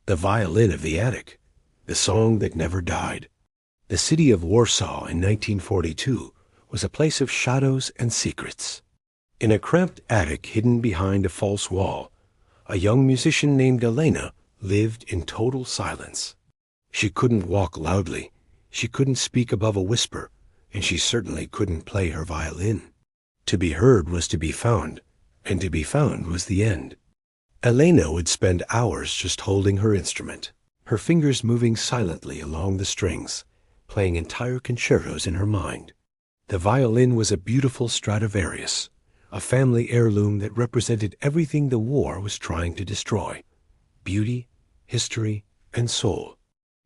The Violin of the Attic, the song that never died. The city of Warsaw in 1942 was a place of shadows and secrets. In a cramped attic hidden behind a false wall, a young musician named Elena lived in total silence. She couldn't walk loudly, she couldn't speak above a whisper, and she certainly couldn't play her violin. To be heard was to be found, and to be found was the end. Elena would spend hours just holding her instrument, her fingers moving silently along the strings, playing entire concertos in her mind. The violin was a beautiful Stradivarius, a family heirloom that represented everything the war was trying to destroy: beauty, history, and soul.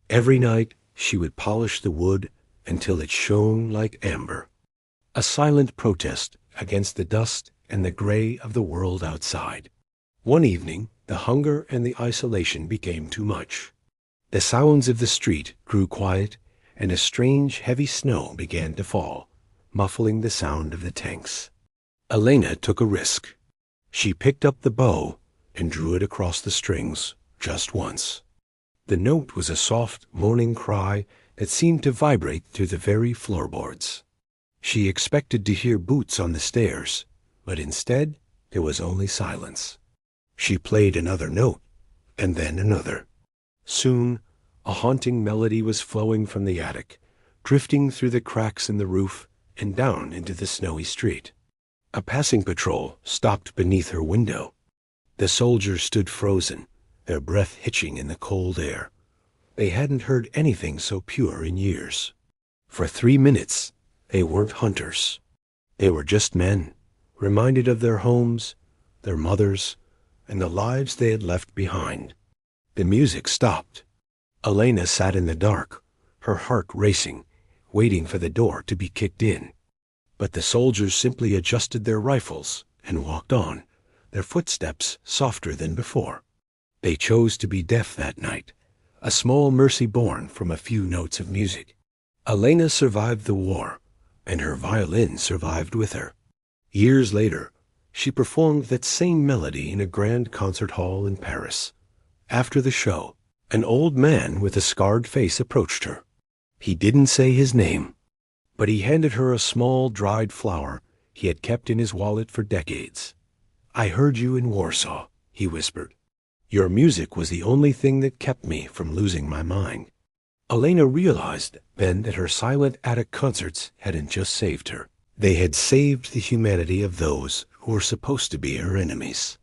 Every night she would polish the wood until it shone like amber, a silent protest against the dust and the gray of the world outside. One evening, the hunger and the isolation became too much. The sounds of the street grew quiet, and a strange, heavy snow began to fall, muffling the sound of the tanks. Elena took a risk. She picked up the bow and drew it across the strings just once. The note was a soft, moaning cry that seemed to vibrate through the very floorboards. She expected to hear boots on the stairs, but instead there was only silence. She played another note, and then another. Soon, a haunting melody was flowing from the attic, drifting through the cracks in the roof and down into the snowy street. A passing patrol stopped beneath her window. The soldiers stood frozen, their breath hitching in the cold air. They hadn't heard anything so pure in years. For 3 minutes, they weren't hunters. They were just men, reminded of their homes, their mothers, and the lives they had left behind. The music stopped. Elena sat in the dark, her heart racing, waiting for the door to be kicked in. But the soldiers simply adjusted their rifles and walked on, their footsteps softer than before. They chose to be deaf that night, a small mercy born from a few notes of music. Elena survived the war, and her violin survived with her. Years later, she performed that same melody in a grand concert hall in Paris. After the show, an old man with a scarred face approached her. He didn't say his name, but he handed her a small dried flower he had kept in his wallet for decades. "I heard you in Warsaw," he whispered. "Your music was the only thing that kept me from losing my mind." Elena realized then that her silent attic concerts hadn't just saved her. They had saved the humanity of those who were supposed to be her enemies.